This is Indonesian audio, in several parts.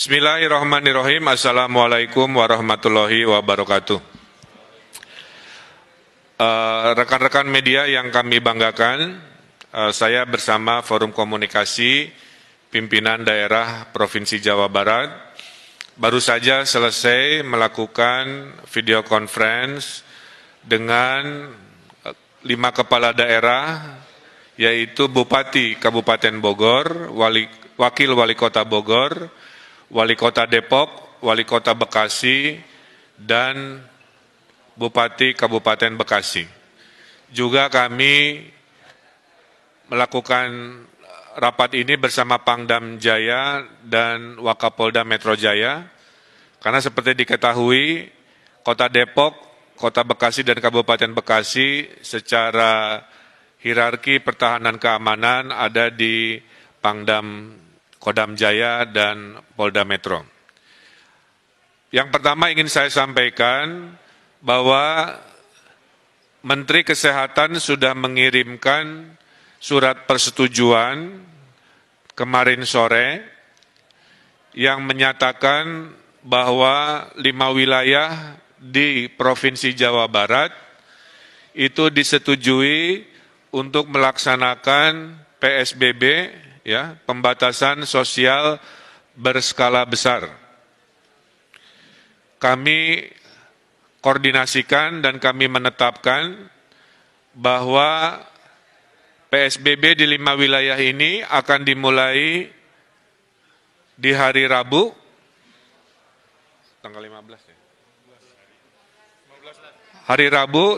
Bismillahirrahmanirrahim. Assalamualaikum warahmatullahi wabarakatuh. Rekan-rekan media yang kami banggakan, saya bersama Forum Komunikasi Pimpinan Daerah Provinsi Jawa Barat baru saja selesai melakukan video conference dengan 5 kepala daerah, yaitu Bupati Kabupaten Bogor, Wakil Wali Kota Bogor, Wali Kota Depok, Wali Kota Bekasi, dan Bupati Kabupaten Bekasi. Juga kami melakukan rapat ini bersama Pangdam Jaya dan Wakapolda Metro Jaya, karena seperti diketahui, Kota Depok, Kota Bekasi, dan Kabupaten Bekasi secara hierarki pertahanan keamanan ada di Pangdam Kodam Jaya dan Polda Metro. Yang pertama ingin saya sampaikan bahwa Menteri Kesehatan sudah mengirimkan surat persetujuan kemarin sore yang menyatakan bahwa 5 wilayah di Provinsi Jawa Barat itu disetujui untuk melaksanakan PSBB, ya, pembatasan sosial berskala besar. Kami koordinasikan dan kami menetapkan bahwa PSBB di 5 wilayah ini akan dimulai di hari Rabu, tanggal 15 ya? Hari Rabu,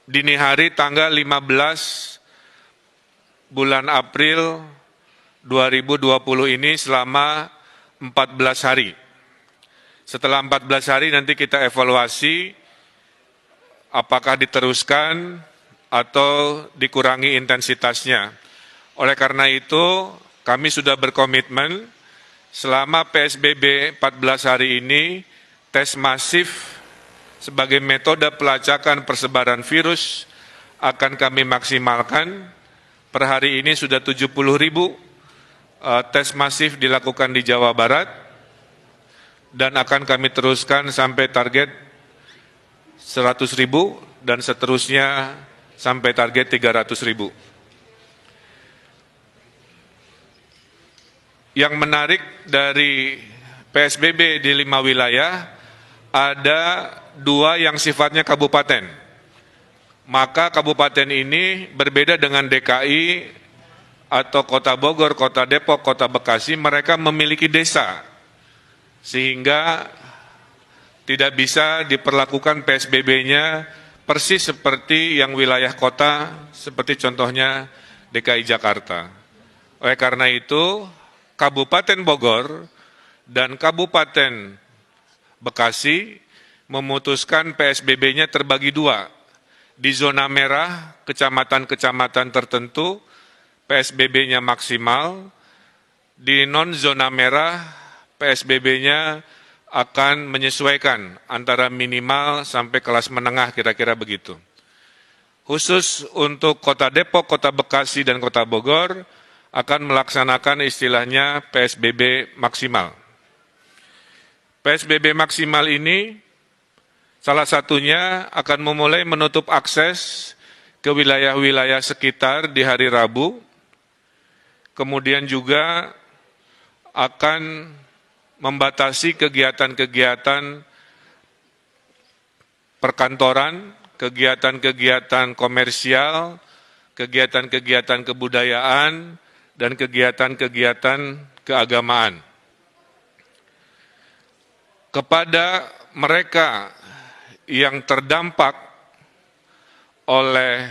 dini hari tanggal 15 bulan April 2020 ini selama 14 hari. Setelah 14 hari nanti kita evaluasi apakah diteruskan atau dikurangi intensitasnya. Oleh karena itu, kami sudah berkomitmen selama PSBB 14 hari ini, tes masif sebagai metode pelacakan persebaran virus akan kami maksimalkan. Per hari ini sudah 70.000 tes masif dilakukan di Jawa Barat, dan akan kami teruskan sampai target 100.000 dan seterusnya sampai target 300.000. Yang menarik dari PSBB di 5 wilayah, ada 2 yang sifatnya kabupaten. Maka kabupaten ini berbeda dengan DKI atau Kota Bogor, Kota Depok, Kota Bekasi, mereka memiliki desa, sehingga tidak bisa diperlakukan PSBB-nya persis seperti yang wilayah kota, seperti contohnya DKI Jakarta. Oleh karena itu, Kabupaten Bogor dan Kabupaten Bekasi memutuskan PSBB-nya terbagi 2. Di zona merah, kecamatan-kecamatan tertentu, PSBB-nya maksimal. Di non-zona merah, PSBB-nya akan menyesuaikan antara minimal sampai kelas menengah, kira-kira begitu. Khusus untuk Kota Depok, Kota Bekasi, dan Kota Bogor akan melaksanakan istilahnya PSBB maksimal. PSBB maksimal ini salah satunya akan memulai menutup akses ke wilayah-wilayah sekitar di hari Rabu, kemudian juga akan membatasi kegiatan-kegiatan perkantoran, kegiatan-kegiatan komersial, kegiatan-kegiatan kebudayaan, dan kegiatan-kegiatan keagamaan. Kepada mereka yang terdampak oleh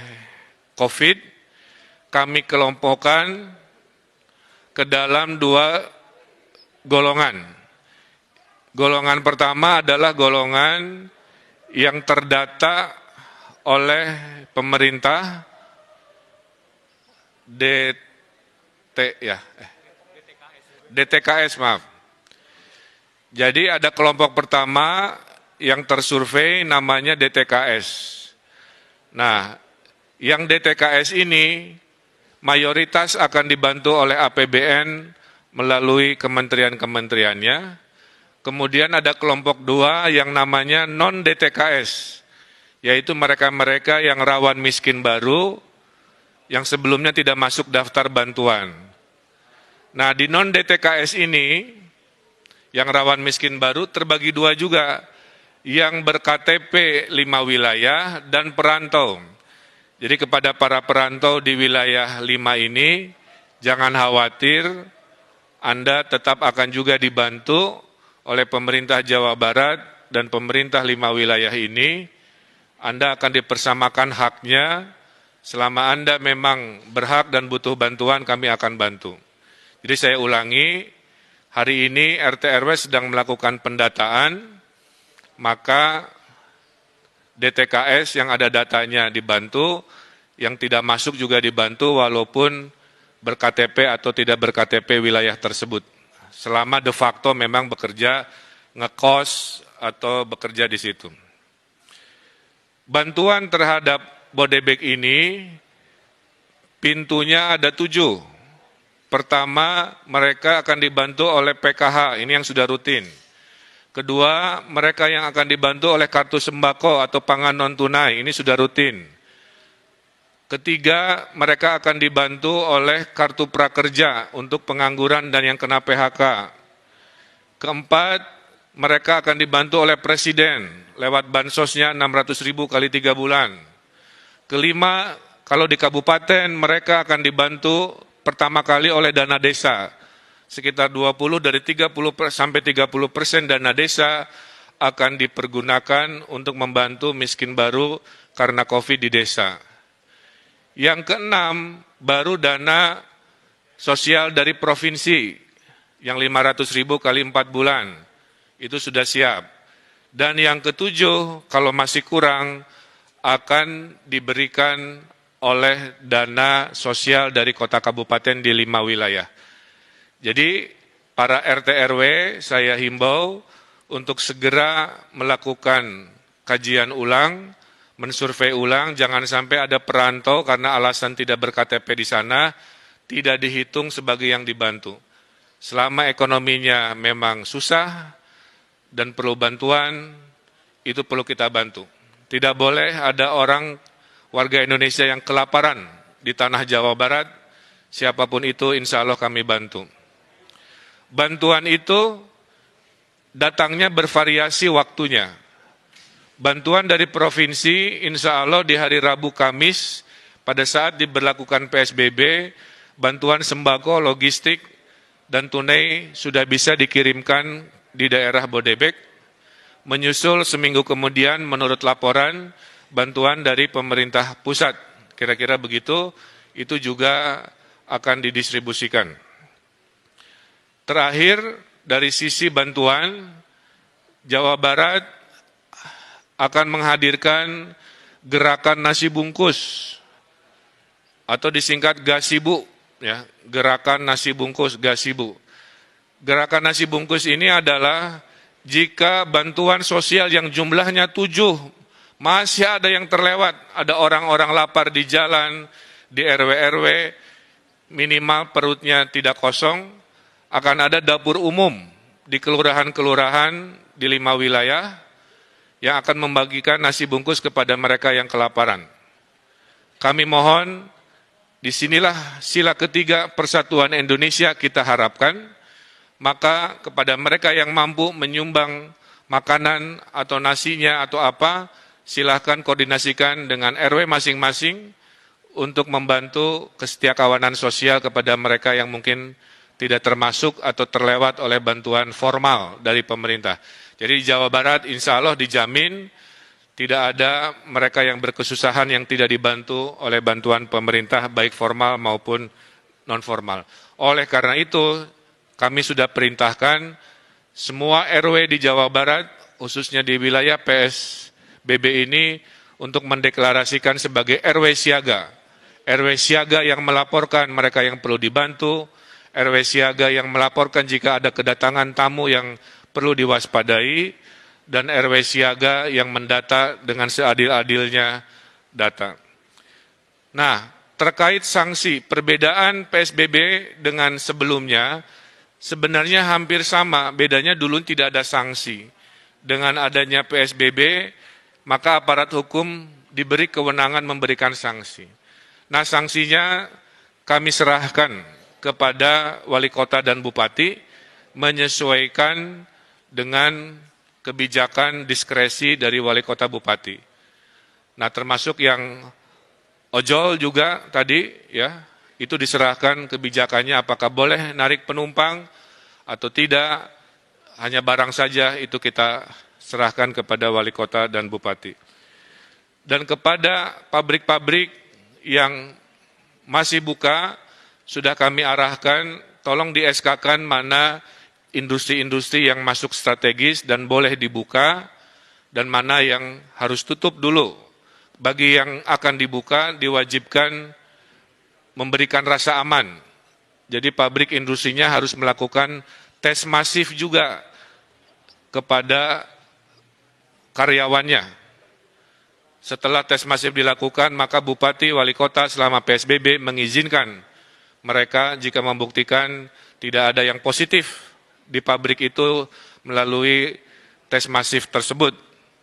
COVID, kami kelompokkan ke dalam 2 golongan. Golongan pertama adalah golongan yang terdata oleh pemerintah DTKS, maaf. Jadi ada kelompok pertama yang tersurvei namanya DTKS. Nah, yang DTKS ini mayoritas akan dibantu oleh APBN melalui kementerian-kementeriannya. Kemudian ada kelompok 2 yang namanya non-DTKS, yaitu mereka-mereka yang rawan miskin baru, yang sebelumnya tidak masuk daftar bantuan. Nah, di non-DTKS ini, yang rawan miskin baru terbagi 2 juga, yang berKTP 5 wilayah dan perantau. Jadi kepada para perantau di wilayah 5 ini, jangan khawatir, Anda tetap akan juga dibantu oleh pemerintah Jawa Barat dan pemerintah 5 wilayah ini. Anda akan dipersamakan haknya, selama Anda memang berhak dan butuh bantuan, kami akan bantu. Jadi saya ulangi, hari ini RT RW sedang melakukan pendataan, maka DTKS yang ada datanya dibantu, yang tidak masuk juga dibantu walaupun berKTP atau tidak berKTP wilayah tersebut. Selama de facto memang bekerja ngekos atau bekerja di situ. Bantuan terhadap Bodebek ini pintunya ada 7. Pertama, mereka akan dibantu oleh PKH, ini yang sudah rutin. Kedua, mereka yang akan dibantu oleh kartu sembako atau pangan non tunai, ini sudah rutin. Ketiga, mereka akan dibantu oleh kartu prakerja untuk pengangguran dan yang kena PHK. Keempat, mereka akan dibantu oleh Presiden lewat bansosnya 600.000 kali 3 bulan. Kelima, kalau di kabupaten mereka akan dibantu pertama kali oleh dana desa. Sekitar 20 dari 30 sampai 30% dana desa akan dipergunakan untuk membantu miskin baru karena COVID di desa. Yang keenam, baru dana sosial dari provinsi yang 500.000 kali 4 bulan, itu sudah siap. Dan yang ketujuh, kalau masih kurang, akan diberikan oleh dana sosial dari kota kabupaten di 5 wilayah. Jadi para RT RW saya himbau untuk segera melakukan kajian ulang, mensurvei ulang, jangan sampai ada perantau karena alasan tidak berKTP di sana, tidak dihitung sebagai yang dibantu. Selama ekonominya memang susah dan perlu bantuan, itu perlu kita bantu. Tidak boleh ada orang warga Indonesia yang kelaparan di tanah Jawa Barat, siapapun itu insya Allah kami bantu. Bantuan itu datangnya bervariasi waktunya. Bantuan dari provinsi insya Allah di hari Rabu Kamis pada saat diberlakukan PSBB, bantuan sembako, logistik, dan tunai sudah bisa dikirimkan di daerah Bodebek. Menyusul seminggu kemudian menurut laporan bantuan dari pemerintah pusat. Kira-kira begitu, itu juga akan didistribusikan. Terakhir, dari sisi bantuan, Jawa Barat akan menghadirkan gerakan nasi bungkus atau disingkat Gasibu, ya, gerakan nasi bungkus Gasibu. Gerakan nasi bungkus ini adalah jika bantuan sosial yang jumlahnya 7 masih ada yang terlewat, ada orang-orang lapar di jalan, di RW-RW, minimal perutnya tidak kosong, akan ada dapur umum di kelurahan-kelurahan di 5 wilayah yang akan membagikan nasi bungkus kepada mereka yang kelaparan. Kami mohon, disinilah sila ketiga persatuan Indonesia kita harapkan, maka kepada mereka yang mampu menyumbang makanan atau nasinya atau apa, silahkan koordinasikan dengan RW masing-masing untuk membantu kesetiakawanan sosial kepada mereka yang mungkin tidak termasuk atau terlewat oleh bantuan formal dari pemerintah. Jadi di Jawa Barat insya Allah dijamin tidak ada mereka yang berkesusahan yang tidak dibantu oleh bantuan pemerintah baik formal maupun non formal. Oleh karena itu kami sudah perintahkan semua RW di Jawa Barat khususnya di wilayah PSBB ini untuk mendeklarasikan sebagai RW siaga. RW siaga yang melaporkan mereka yang perlu dibantu, RW siaga yang melaporkan jika ada kedatangan tamu yang perlu diwaspadai, dan RW siaga yang mendata dengan seadil-adilnya data. Nah, terkait sanksi, perbedaan PSBB dengan sebelumnya, sebenarnya hampir sama, bedanya dulu tidak ada sanksi. Dengan adanya PSBB, maka aparat hukum diberi kewenangan memberikan sanksi. Nah, sanksinya kami serahkan kepada wali kota dan bupati menyesuaikan dengan kebijakan diskresi dari wali kota bupati. Nah, termasuk yang ojol juga tadi ya, itu diserahkan kebijakannya apakah boleh narik penumpang atau tidak, hanya barang saja itu kita serahkan kepada wali kota dan bupati. Dan kepada pabrik-pabrik yang masih buka, sudah kami arahkan, tolong di SK-kan mana industri-industri yang masuk strategis dan boleh dibuka, dan mana yang harus tutup dulu. Bagi yang akan dibuka, diwajibkan memberikan rasa aman. Jadi pabrik industrinya harus melakukan tes masif juga kepada karyawannya. Setelah tes masif dilakukan, maka bupati, wali kota selama PSBB mengizinkan mereka jika membuktikan tidak ada yang positif di pabrik itu melalui tes masif tersebut,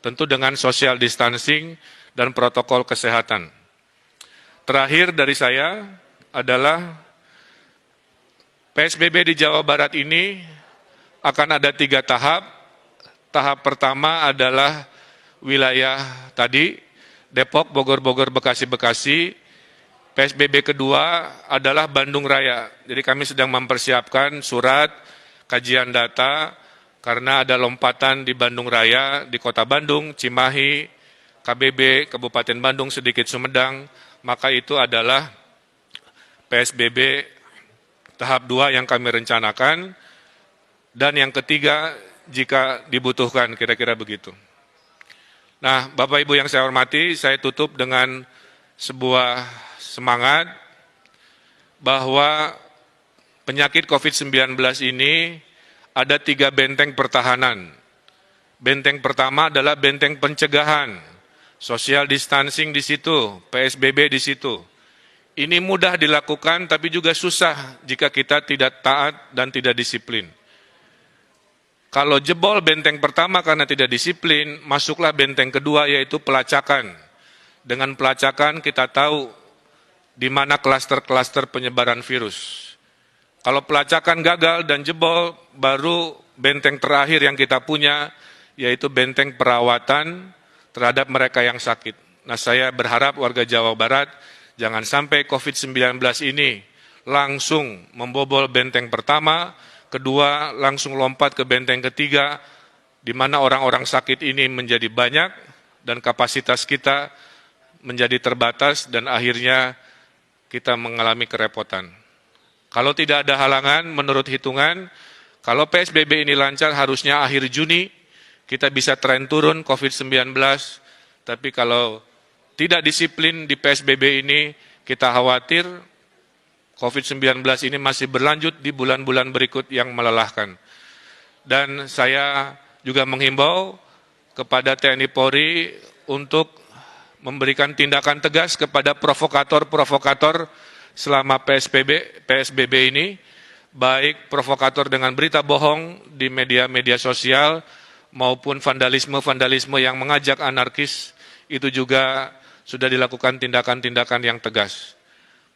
tentu dengan social distancing dan protokol kesehatan. Terakhir dari saya adalah PSBB di Jawa Barat ini akan ada 3 tahap. Tahap pertama adalah wilayah tadi, Depok, Bogor, Bekasi. PSBB kedua adalah Bandung Raya. Jadi kami sedang mempersiapkan surat, kajian data, karena ada lompatan di Bandung Raya, di Kota Bandung, Cimahi, KBB, Kabupaten Bandung, sedikit Sumedang, maka itu adalah PSBB tahap 2 yang kami rencanakan, dan yang ketiga jika dibutuhkan, kira-kira begitu. Nah, Bapak Ibu yang saya hormati, saya tutup dengan sebuah semangat bahwa penyakit COVID-19 ini ada 3 benteng pertahanan. Benteng pertama adalah benteng pencegahan, social distancing di situ, PSBB di situ. Ini mudah dilakukan tapi juga susah jika kita tidak taat dan tidak disiplin. Kalau jebol benteng pertama karena tidak disiplin, masuklah benteng kedua yaitu pelacakan. Dengan pelacakan kita tahu di mana klaster-klaster penyebaran virus. Kalau pelacakan gagal dan jebol, baru benteng terakhir yang kita punya yaitu benteng perawatan terhadap mereka yang sakit. Nah, saya berharap warga Jawa Barat jangan sampai COVID-19 ini langsung membobol benteng pertama, kedua langsung lompat ke benteng ketiga, di mana orang-orang sakit ini menjadi banyak dan kapasitas kita menjadi terbatas dan akhirnya kita mengalami kerepotan. Kalau tidak ada halangan, menurut hitungan, kalau PSBB ini lancar harusnya akhir Juni kita bisa tren turun COVID-19, tapi kalau tidak disiplin di PSBB ini, kita khawatir COVID-19 ini masih berlanjut di bulan-bulan berikut yang melelahkan. Dan saya juga menghimbau kepada TNI Polri untuk memberikan tindakan tegas kepada provokator-provokator selama PSBB ini, baik provokator dengan berita bohong di media-media sosial maupun vandalisme-vandalisme yang mengajak anarkis, itu juga sudah dilakukan tindakan-tindakan yang tegas.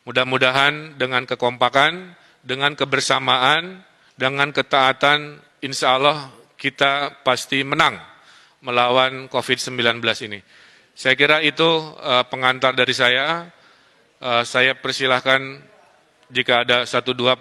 Mudah-mudahan dengan kekompakan, dengan kebersamaan, dengan ketaatan, insya Allah kita pasti menang melawan COVID-19 ini. Saya kira itu pengantar dari saya. Saya persilahkan jika ada 1-2